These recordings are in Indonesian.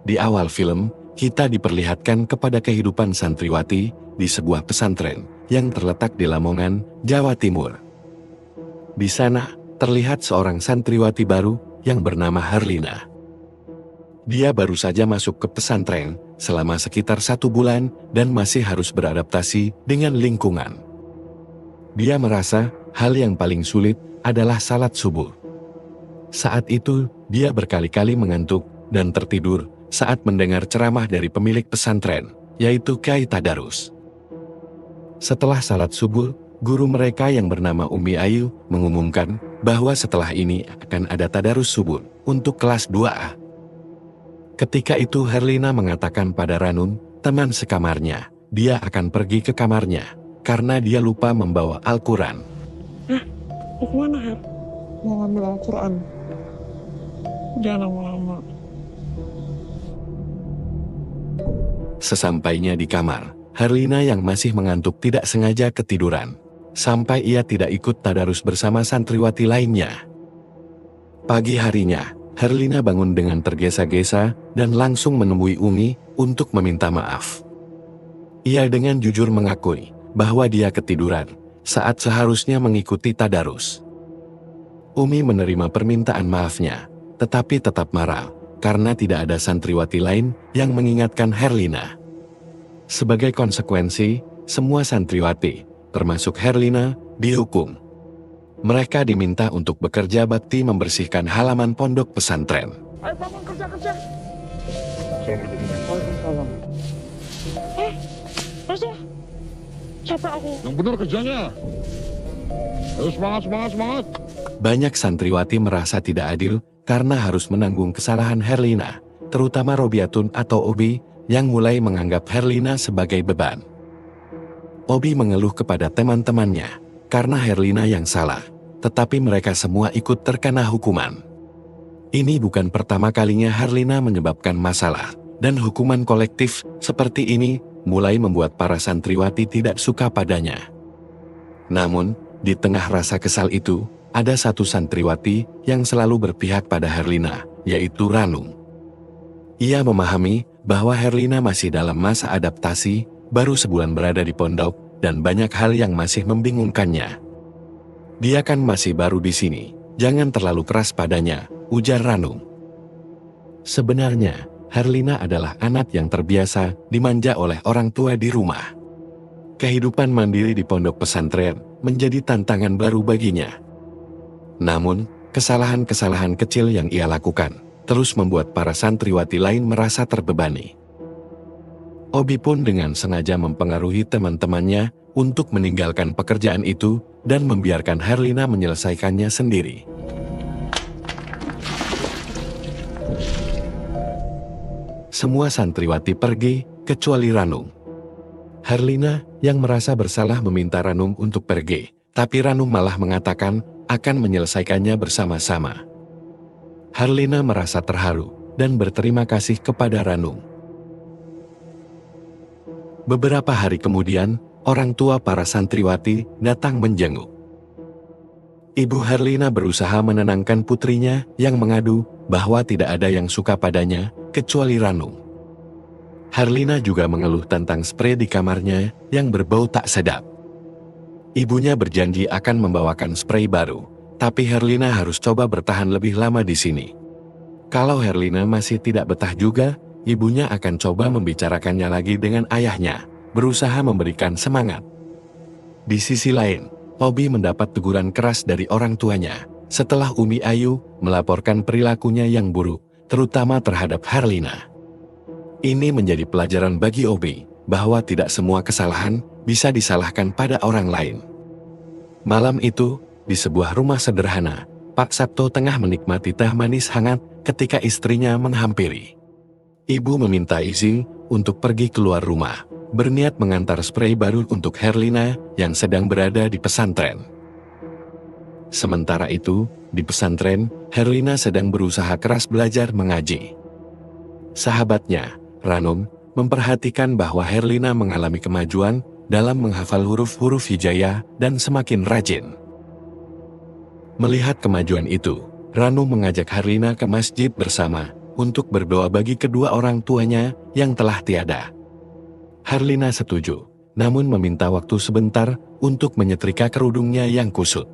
Di awal film, kita diperlihatkan kepada kehidupan santriwati di sebuah pesantren yang terletak di Lamongan, Jawa Timur. Di sana, terlihat seorang santriwati baru yang bernama Herlina. Dia baru saja masuk ke pesantren selama sekitar 1 bulan dan masih harus beradaptasi dengan lingkungan. Dia merasa hal yang paling sulit adalah salat subuh. Saat itu, dia berkali-kali mengantuk dan tertidur saat mendengar ceramah dari pemilik pesantren, yaitu Kyai Tadarus. Setelah salat subuh, guru mereka yang bernama Umi Ayu mengumumkan bahwa setelah ini akan ada tadarus subuh untuk kelas 2A. Ketika itu Herlina mengatakan pada Ranum, teman sekamarnya, dia akan pergi ke kamarnya karena dia lupa membawa Al-Quran. Mau kemana, Her? Mau ngambil Al-Quran. Jangan lama-lama. Sesampainya di kamar, Herlina yang masih mengantuk tidak sengaja ketiduran, sampai ia tidak ikut tadarus bersama santriwati lainnya. Pagi harinya, Herlina bangun dengan tergesa-gesa dan langsung menemui Umi untuk meminta maaf. Ia dengan jujur mengakui bahwa dia ketiduran saat seharusnya mengikuti tadarus. Umi menerima permintaan maafnya, tetapi tetap marah karena tidak ada santriwati lain yang mengingatkan Herlina. Sebagai konsekuensi, semua santriwati, termasuk Herlina, dihukum. Mereka diminta untuk bekerja bakti membersihkan halaman pondok pesantren. Ayo Paman, kerja. Waalaikumsalam. Masa? Capek aku. Yang benar kerjanya. Ayo semangat. Banyak santriwati merasa tidak adil karena harus menanggung kesalahan Herlina, terutama Robiatun atau Obi, yang mulai menganggap Herlina sebagai beban. Obi mengeluh kepada teman-temannya, karena Herlina yang salah, tetapi mereka semua ikut terkena hukuman. Ini bukan pertama kalinya Herlina menyebabkan masalah, dan hukuman kolektif seperti ini mulai membuat para santriwati tidak suka padanya. Namun, di tengah rasa kesal itu, ada satu santriwati yang selalu berpihak pada Herlina, yaitu Ranum. Ia memahami bahwa Herlina masih dalam masa adaptasi, baru sebulan berada di pondok, dan banyak hal yang masih membingungkannya. Dia kan masih baru di sini, jangan terlalu keras padanya, ujar Ranum. Sebenarnya, Herlina adalah anak yang terbiasa dimanja oleh orang tua di rumah. Kehidupan mandiri di pondok pesantren menjadi tantangan baru baginya. Namun, kesalahan-kesalahan kecil yang ia lakukan terus membuat para santriwati lain merasa terbebani. Obi pun dengan sengaja mempengaruhi teman-temannya untuk meninggalkan pekerjaan itu dan membiarkan Herlina menyelesaikannya sendiri. Semua santriwati pergi, kecuali Ranum. Herlina yang merasa bersalah meminta Ranum untuk pergi, tapi Ranum malah mengatakan akan menyelesaikannya bersama-sama. Herlina merasa terharu dan berterima kasih kepada Ranum. Beberapa hari kemudian, orang tua para santriwati datang menjenguk. Ibu Herlina berusaha menenangkan putrinya yang mengadu bahwa tidak ada yang suka padanya, kecuali Ranum. Herlina juga mengeluh tentang sprei di kamarnya yang berbau tak sedap. Ibunya berjanji akan membawakan sprei baru, tapi Herlina harus coba bertahan lebih lama di sini. Kalau Herlina masih tidak betah juga, ibunya akan coba membicarakannya lagi dengan ayahnya, berusaha memberikan semangat. Di sisi lain, Obi mendapat teguran keras dari orang tuanya setelah Umi Ayu melaporkan perilakunya yang buruk, terutama terhadap Herlina. Ini menjadi pelajaran bagi Obi, bahwa tidak semua kesalahan bisa disalahkan pada orang lain. Malam itu, di sebuah rumah sederhana, Pak Sabto tengah menikmati teh manis hangat ketika istrinya menghampiri. Ibu meminta izin untuk pergi keluar rumah, berniat mengantar sprei baru untuk Herlina yang sedang berada di pesantren. Sementara itu, di pesantren, Herlina sedang berusaha keras belajar mengaji. Sahabatnya, Ranum, memperhatikan bahwa Herlina mengalami kemajuan dalam menghafal huruf-huruf hijaiyah dan semakin rajin. Melihat kemajuan itu, Ranum mengajak Herlina ke masjid bersama untuk berdoa bagi kedua orang tuanya yang telah tiada. Herlina setuju, namun meminta waktu sebentar untuk menyetrika kerudungnya yang kusut.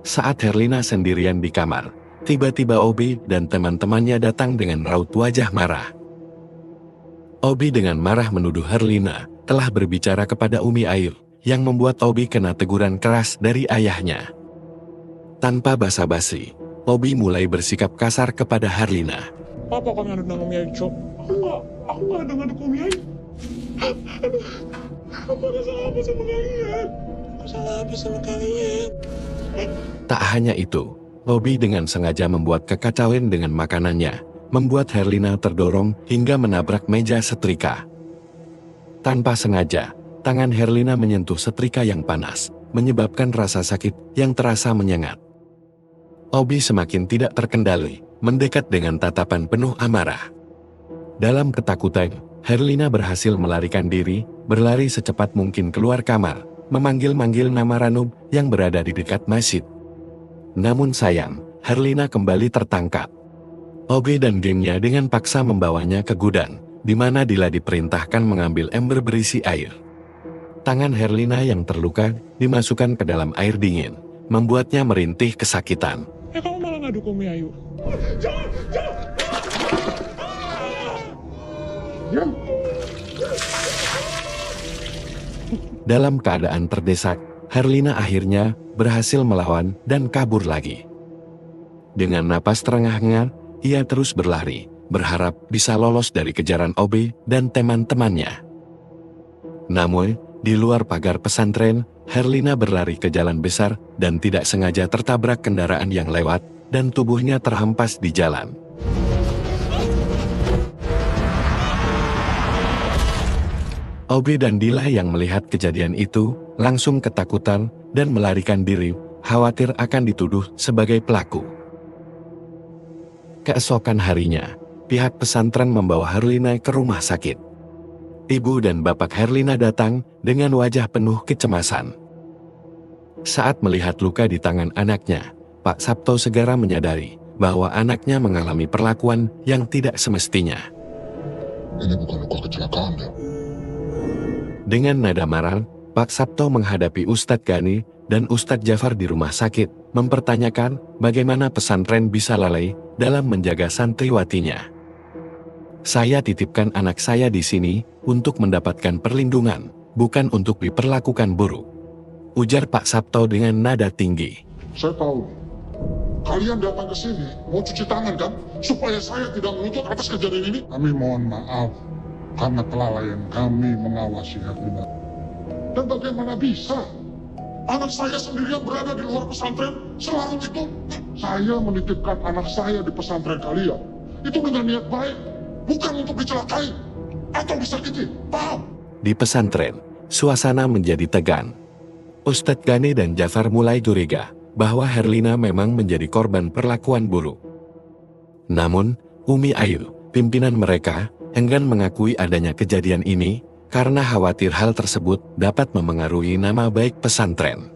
Saat Herlina sendirian di kamar, tiba-tiba Obi dan teman-temannya datang dengan raut wajah marah. Obi dengan marah menuduh Herlina telah berbicara kepada Umi Ayu, yang membuat Obi kena teguran keras dari ayahnya. Tanpa basa-basi, Obi mulai bersikap kasar kepada Herlina. Apa kau ngaduk nama Umi Ayu, Cok? Aku nggak ada ngaduk Umi Ayu. Aduh, aku ada salah apa sama kalian? Aku salah apa sama kalian? Tak hanya itu, Obi dengan sengaja membuat kekacauan dengan makanannya, membuat Herlina terdorong hingga menabrak meja setrika. Tanpa sengaja, tangan Herlina menyentuh setrika yang panas, menyebabkan rasa sakit yang terasa menyengat. Obi semakin tidak terkendali, mendekat dengan tatapan penuh amarah. Dalam ketakutan, Herlina berhasil melarikan diri, berlari secepat mungkin keluar kamar, memanggil-manggil nama Ranub yang berada di dekat masjid. Namun sayang, Herlina kembali tertangkap. Obi dan gengnya dengan paksa membawanya ke gudang, di mana Dila diperintahkan mengambil ember berisi air. Tangan Herlina yang terluka dimasukkan ke dalam air dingin, membuatnya merintih kesakitan. Kamu malah ngaduk Umi Ayu. Jangan! Diam. Dalam keadaan terdesak, Herlina akhirnya berhasil melawan dan kabur lagi. Dengan napas terengah-engah, ia terus berlari, berharap bisa lolos dari kejaran Obi dan teman-temannya. Namun, di luar pagar pesantren, Herlina berlari ke jalan besar dan tidak sengaja tertabrak kendaraan yang lewat, dan tubuhnya terhempas di jalan. Obi dan Dila yang melihat kejadian itu langsung ketakutan dan melarikan diri, khawatir akan dituduh sebagai pelaku. Keesokan harinya, pihak pesantren membawa Herlina ke rumah sakit. Ibu dan bapak Herlina datang dengan wajah penuh kecemasan. Saat melihat luka di tangan anaknya, Pak Sabto segera menyadari bahwa anaknya mengalami perlakuan yang tidak semestinya. Ini bukan luka kecelakaan ya. Dengan nada marah, Pak Sabto menghadapi Ustadz Gani dan Ustadz Jafar di rumah sakit, mempertanyakan bagaimana pesantren bisa lalai dalam menjaga santriwatinya. Saya titipkan anak saya di sini untuk mendapatkan perlindungan, bukan untuk diperlakukan buruk, ujar Pak Sabto dengan nada tinggi. Saya tahu. Kalian datang ke sini mau cuci tangan kan? Supaya saya tidak menuntut atas kejadian ini. Kami mohon maaf karena kelalaian kami mengawasi Herlina. Dan bagaimana bisa anak saya sendiri yang berada di luar pesantren selarut itu? Saya menitipkan anak saya di pesantren kalian itu dengan niat baik, bukan untuk dicelakai atau disakiti. Paham? Di pesantren, suasana menjadi tegang. Ustadz Gani dan Jafar mulai curiga bahwa Herlina memang menjadi korban perlakuan buruk. Namun, Umi Ayu, pimpinan mereka, enggan mengakui adanya kejadian ini karena khawatir hal tersebut dapat memengaruhi nama baik pesantren.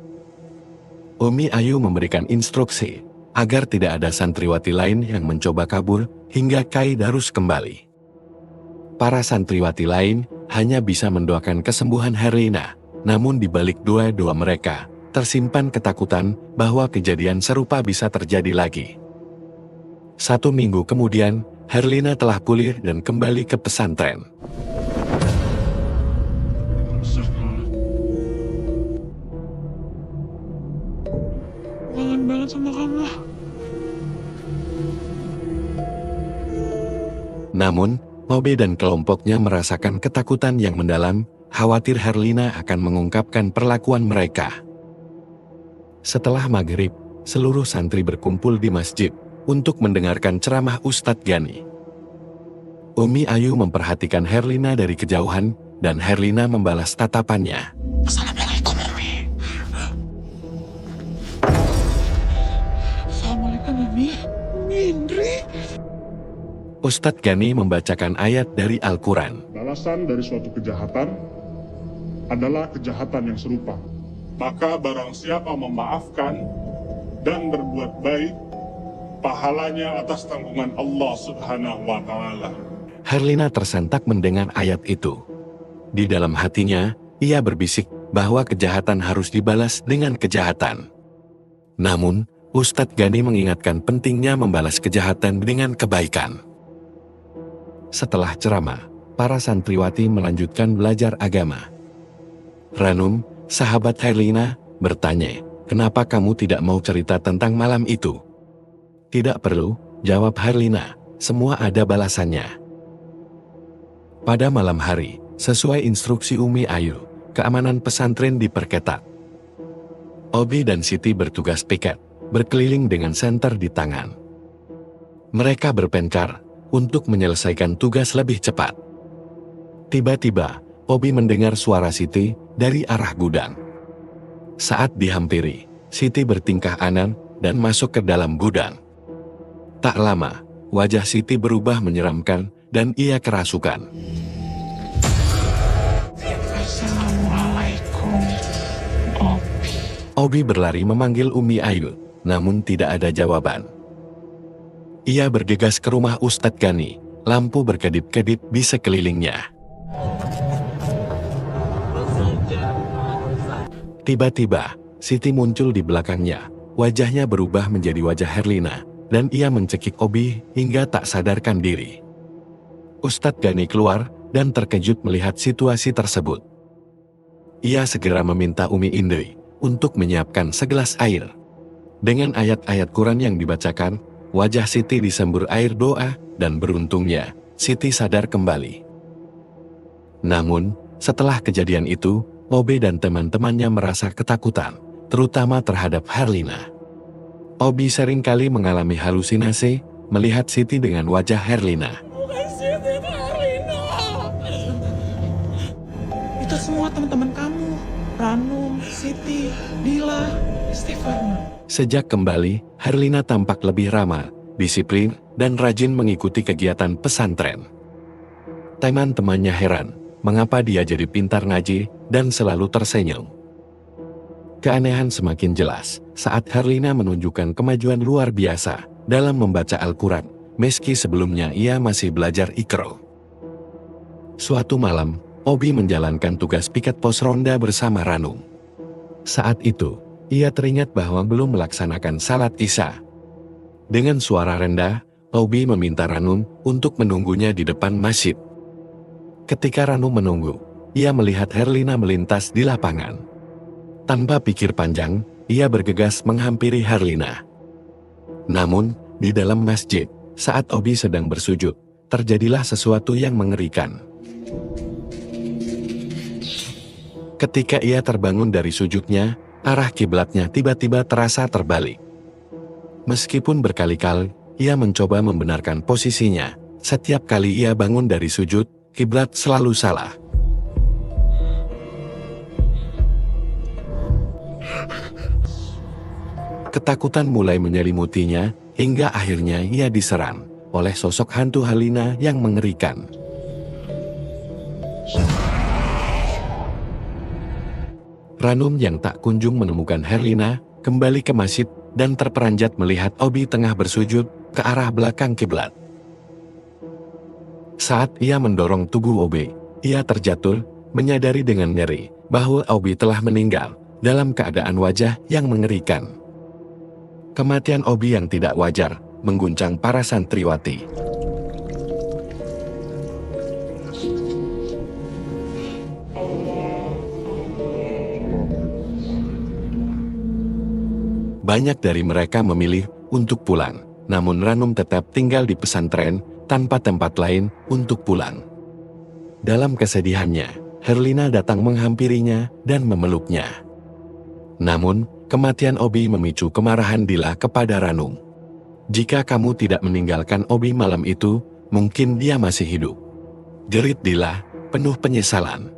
Umi Ayu memberikan instruksi agar tidak ada santriwati lain yang mencoba kabur hingga Kai Darus kembali. Para santriwati lain hanya bisa mendoakan kesembuhan Herlina, namun di balik doa-doa mereka, tersimpan ketakutan bahwa kejadian serupa bisa terjadi lagi. 1 minggu kemudian, Herlina telah pulih dan kembali ke pesantren. Kangen banget sama kamu. Namun, Obi dan kelompoknya merasakan ketakutan yang mendalam, khawatir Herlina akan mengungkapkan perlakuan mereka. Setelah maghrib, seluruh santri berkumpul di masjid untuk mendengarkan ceramah Ustadz Gani. Umi Ayu memperhatikan Herlina dari kejauhan, dan Herlina membalas tatapannya. Assalamualaikum, Umi. Assalamualaikum, Umi. Indri. Ustadz Gani membacakan ayat dari Al-Quran. Balasan dari suatu kejahatan adalah kejahatan yang serupa. Maka barang siapa memaafkan dan berbuat baik, pahalanya atas tanggungan Allah Subhanahu wa Ta'ala. Herlina tersentak mendengar ayat itu. Di dalam hatinya, ia berbisik bahwa kejahatan harus dibalas dengan kejahatan. Namun, Ustadz Gani mengingatkan pentingnya membalas kejahatan dengan kebaikan. Setelah ceramah, para santriwati melanjutkan belajar agama. Ranum, sahabat Herlina, bertanya, "Kenapa kamu tidak mau cerita tentang malam itu?" "Tidak perlu," jawab Herlina, "semua ada balasannya." Pada malam hari, sesuai instruksi Umi Ayu, keamanan pesantren diperketat. Obi dan Siti bertugas piket, berkeliling dengan senter di tangan. Mereka berpencar untuk menyelesaikan tugas lebih cepat. Tiba-tiba, Obi mendengar suara Siti dari arah gudang. Saat dihampiri, Siti bertingkah aneh dan masuk ke dalam gudang. Tak lama, wajah Siti berubah menyeramkan dan ia kerasukan. Assalamualaikum, Obi. Obi berlari memanggil Umi Ayu, namun tidak ada jawaban. Ia bergegas ke rumah Ustadz Gani, lampu berkedip-kedip di sekelilingnya. Tiba-tiba, Siti muncul di belakangnya, wajahnya berubah menjadi wajah Herlina, dan ia mencekik Obi hingga tak sadarkan diri. Ustadz Gani keluar dan terkejut melihat situasi tersebut. Ia segera meminta Umi Indri untuk menyiapkan segelas air. Dengan ayat-ayat Quran yang dibacakan, wajah Siti disembur air doa, dan beruntungnya, Siti sadar kembali. Namun, setelah kejadian itu, Obi dan teman-temannya merasa ketakutan, terutama terhadap Herlina. Obi seringkali mengalami halusinasi, melihat Siti dengan wajah Herlina. Bukan Siti, Herlina. Itu semua teman-teman kamu. Ranum, Siti, Dila, Stefan. Sejak kembali, Herlina tampak lebih ramah, disiplin, dan rajin mengikuti kegiatan pesantren. Teman-temannya heran, mengapa dia jadi pintar ngaji dan selalu tersenyum. Keanehan semakin jelas saat Herlina menunjukkan kemajuan luar biasa dalam membaca Al-Quran, meski sebelumnya ia masih belajar Iqra. Suatu malam, Obi menjalankan tugas piket pos ronda bersama Ranum. Saat itu, ia teringat bahwa belum melaksanakan salat Isya. Dengan suara rendah, Obi meminta Ranum untuk menunggunya di depan masjid. Ketika Ranum menunggu, ia melihat Herlina melintas di lapangan. Tanpa pikir panjang, ia bergegas menghampiri Herlina. Namun, di dalam masjid, saat Obi sedang bersujud, terjadilah sesuatu yang mengerikan. Ketika ia terbangun dari sujudnya, arah kiblatnya tiba-tiba terasa terbalik. Meskipun berkali-kali, ia mencoba membenarkan posisinya. Setiap kali ia bangun dari sujud, kiblat selalu salah. Ketakutan mulai menyelimutinya, hingga akhirnya ia diserang oleh sosok hantu Herlina yang mengerikan. Ranum yang tak kunjung menemukan Herlina, kembali ke masjid dan terperanjat melihat Obi tengah bersujud ke arah belakang kiblat. Saat ia mendorong tubuh Obi, ia terjatuh, menyadari dengan nyeri bahwa Obi telah meninggal dalam keadaan wajah yang mengerikan. Kematian Obi yang tidak wajar mengguncang para santriwati. Banyak dari mereka memilih untuk pulang, namun Ranum tetap tinggal di pesantren tanpa tempat lain untuk pulang. Dalam kesedihannya, Herlina datang menghampirinya dan memeluknya. Namun, kematian Obi memicu kemarahan Dila kepada Ranum. "Jika kamu tidak meninggalkan Obi malam itu, mungkin dia masih hidup," jerit Dila, penuh penyesalan.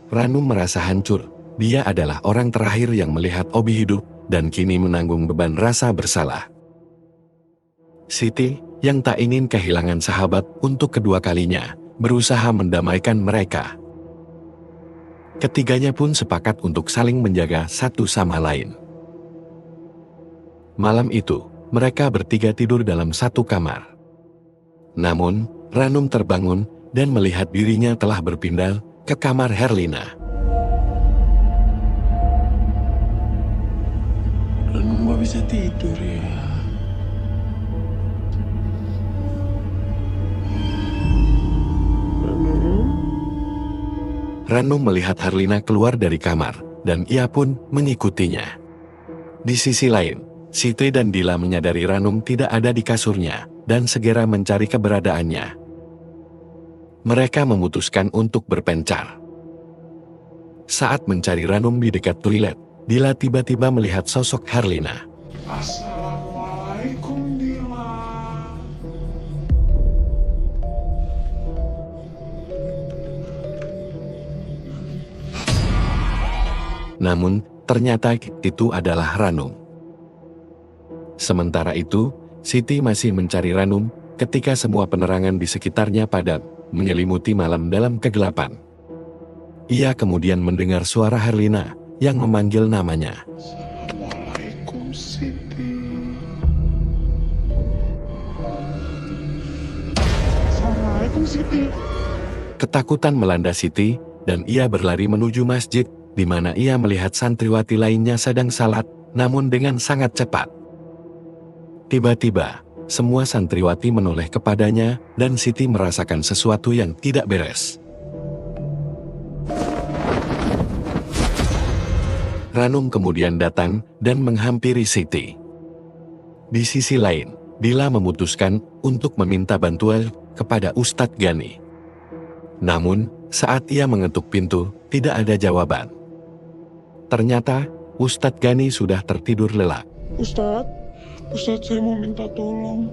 Ranum merasa hancur, dia adalah orang terakhir yang melihat Obi hidup, dan kini menanggung beban rasa bersalah. Siti, yang tak ingin kehilangan sahabat untuk kedua kalinya, berusaha mendamaikan mereka. Ketiganya pun sepakat untuk saling menjaga satu sama lain. Malam itu, mereka bertiga tidur dalam satu kamar. Namun, Ranum terbangun dan melihat dirinya telah berpindah ke kamar Herlina. Ranum gak bisa tidur ya. Ranum melihat Herlina keluar dari kamar, dan ia pun mengikutinya. Di sisi lain, Siti dan Dila menyadari Ranum tidak ada di kasurnya, dan segera mencari keberadaannya. Mereka memutuskan untuk berpencar. Saat mencari Ranum di dekat toilet, Dila tiba-tiba melihat sosok Herlina. Assalamualaikum Dila. Namun, ternyata itu adalah Ranum. Sementara itu, Siti masih mencari Ranum ketika semua penerangan di sekitarnya padam, menyelimuti malam dalam kegelapan. Ia kemudian mendengar suara Herlina yang memanggil namanya. Assalamualaikum Siti. Assalamualaikum Siti. Ketakutan melanda Siti, dan ia berlari menuju masjid, di mana ia melihat santriwati lainnya sedang salat, namun dengan sangat cepat. Tiba-tiba, semua santriwati menoleh kepadanya, dan Siti merasakan sesuatu yang tidak beres. Ranum kemudian datang dan menghampiri Siti. Di sisi lain, Dila memutuskan untuk meminta bantuan kepada Ustadz Gani. Namun, saat ia mengetuk pintu, tidak ada jawaban. Ternyata, Ustadz Gani sudah tertidur lelap. Ustadz saya mau minta tolong.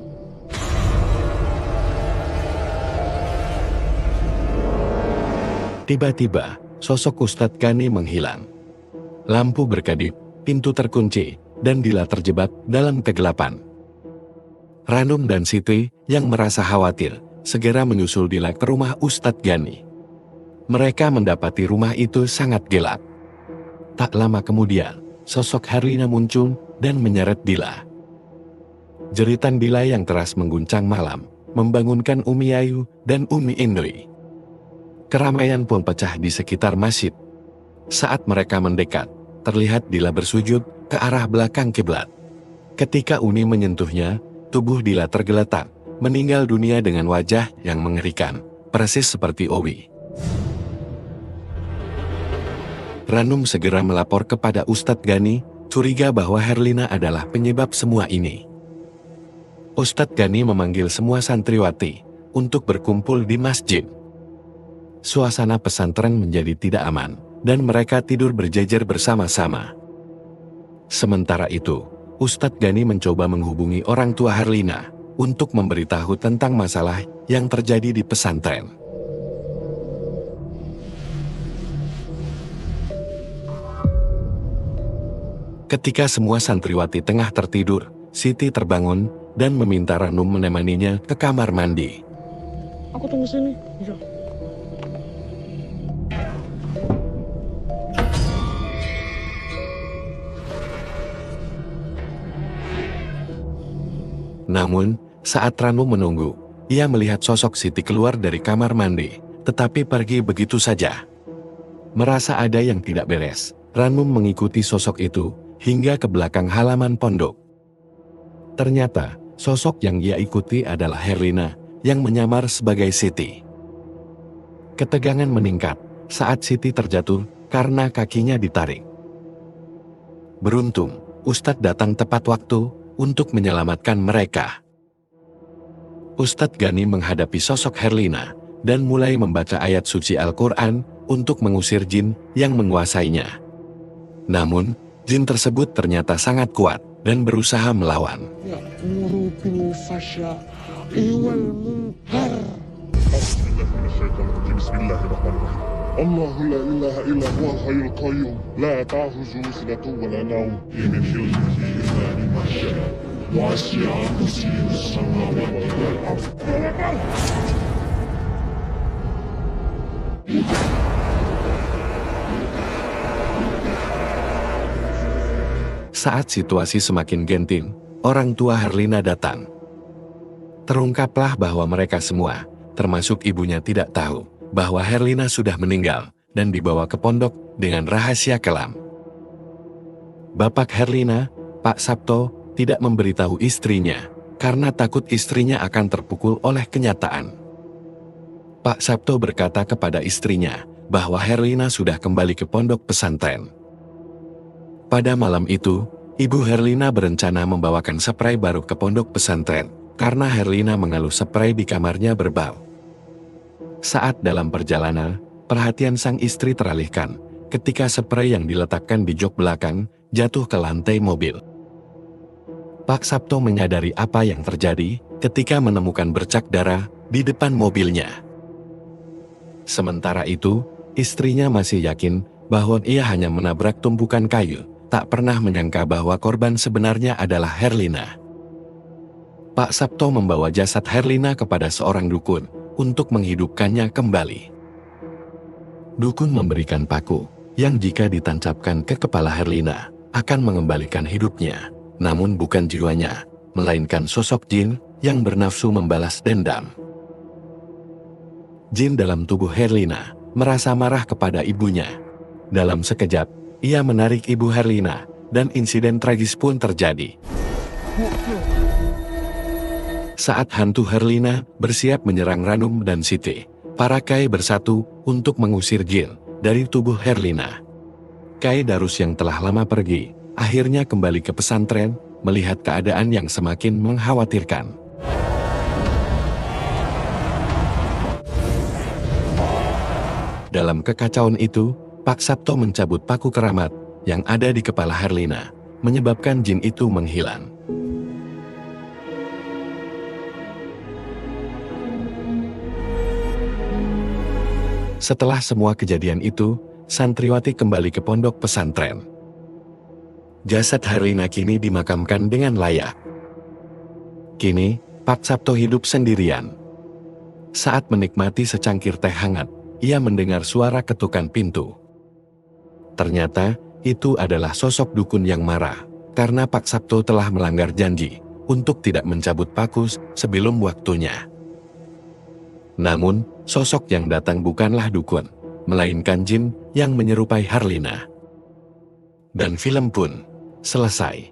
Tiba-tiba, sosok Ustadz Gani menghilang. Lampu berkedip, pintu terkunci, dan Dila terjebak dalam kegelapan. Ranum dan Siti, yang merasa khawatir, segera menyusul Dila ke rumah Ustadz Gani. Mereka mendapati rumah itu sangat gelap. Tak lama kemudian, sosok Herlina muncul dan menyeret Dila. Jeritan Dila yang keras mengguncang malam, membangunkan Umi Ayu dan Umi Indri. Keramaian pun pecah di sekitar masjid. Saat mereka mendekat, terlihat Dila bersujud ke arah belakang kiblat. Ketika Umi menyentuhnya, tubuh Dila tergeletak, meninggal dunia dengan wajah yang mengerikan, persis seperti Owi. Ranum segera melapor kepada Ustadz Gani, curiga bahwa Herlina adalah penyebab semua ini. Ustadz Gani memanggil semua santriwati untuk berkumpul di masjid. Suasana pesantren menjadi tidak aman, dan mereka tidur berjejer bersama-sama. Sementara itu, Ustadz Gani mencoba menghubungi orang tua Herlina untuk memberitahu tentang masalah yang terjadi di pesantren. Ketika semua santriwati tengah tertidur, Siti terbangun dan meminta Ranum menemaninya ke kamar mandi. Aku tunggu sini. Ya. Namun, saat Ranum menunggu, ia melihat sosok Siti keluar dari kamar mandi, tetapi pergi begitu saja. Merasa ada yang tidak beres, Ranum mengikuti sosok itu hingga ke belakang halaman pondok. Ternyata, sosok yang ia ikuti adalah Herlina, yang menyamar sebagai Siti. Ketegangan meningkat saat Siti terjatuh karena kakinya ditarik. Beruntung, Ustadz datang tepat waktu untuk menyelamatkan mereka. Ustadz Gani menghadapi sosok Herlina dan mulai membaca ayat suci Al-Quran untuk mengusir jin yang menguasainya. Namun, jin tersebut ternyata sangat kuat dan berusaha melawan. Ya'muru bil fahsya'i wal munkar. Bismillahirrahmanirrahim. Allahu la ilaha illa huwal hayyul qayyum la ta'khuzuhu sinatun wa la nawm min khilqihi ma syaa wasi'a kursiyuhus samawati wal ardh. Saat situasi semakin genting, orang tua Herlina datang. Terungkaplah bahwa mereka semua, termasuk ibunya, tidak tahu bahwa Herlina sudah meninggal dan dibawa ke pondok dengan rahasia kelam. Bapak Herlina, Pak Sabto, tidak memberitahu istrinya karena takut istrinya akan terpukul oleh kenyataan. Pak Sabto berkata kepada istrinya bahwa Herlina sudah kembali ke pondok pesantren. Pada malam itu, Ibu Herlina berencana membawakan spray baru ke pondok pesantren karena Herlina mengeluh spray di kamarnya berbau. Saat dalam perjalanan, perhatian sang istri teralihkan ketika spray yang diletakkan di jok belakang jatuh ke lantai mobil. Pak Sabto menyadari apa yang terjadi ketika menemukan bercak darah di depan mobilnya. Sementara itu, istrinya masih yakin bahwa ia hanya menabrak tumpukan kayu, tak pernah menyangka bahwa korban sebenarnya adalah Herlina. Pak Sabto membawa jasad Herlina kepada seorang dukun untuk menghidupkannya kembali. Dukun memberikan paku yang jika ditancapkan ke kepala Herlina akan mengembalikan hidupnya, namun bukan jiwanya, melainkan sosok jin yang bernafsu membalas dendam. Jin dalam tubuh Herlina merasa marah kepada ibunya. Dalam sekejap, ia menarik ibu Herlina dan insiden tragis pun terjadi. Saat hantu Herlina bersiap menyerang Ranum dan Siti, para Kai bersatu untuk mengusir jin dari tubuh Herlina. Kai Darus yang telah lama pergi, akhirnya kembali ke pesantren, melihat keadaan yang semakin mengkhawatirkan. Dalam kekacauan itu, Pak Sabto mencabut paku keramat yang ada di kepala Herlina, menyebabkan jin itu menghilang. Setelah semua kejadian itu, santriwati kembali ke pondok pesantren. Jasad Herlina kini dimakamkan dengan layak. Kini, Pak Sabto hidup sendirian. Saat menikmati secangkir teh hangat, ia mendengar suara ketukan pintu. Ternyata, itu adalah sosok dukun yang marah, karena Pak Sabto telah melanggar janji untuk tidak mencabut paku sebelum waktunya. Namun, sosok yang datang bukanlah dukun, melainkan jin yang menyerupai Herlina. Dan film pun selesai.